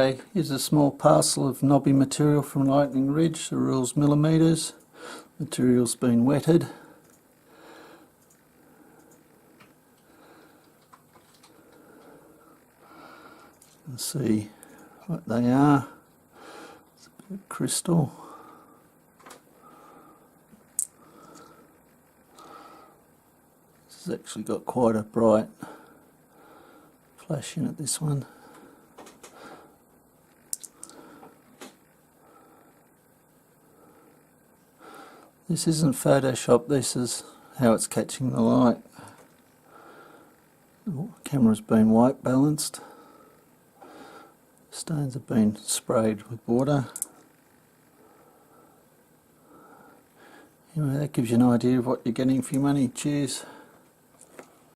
Okay, here's a small parcel of knobby material from Lightning Ridge. The rule's millimetres. Material's been wetted. And see what they are. It's a bit of crystal. This has actually got quite a bright flash in it, this one. This isn't Photoshop, this is how it's catching the light. The camera's been white balanced. Stones have been sprayed with water. Anyway, that gives you an idea of what you're getting for your money. Cheers.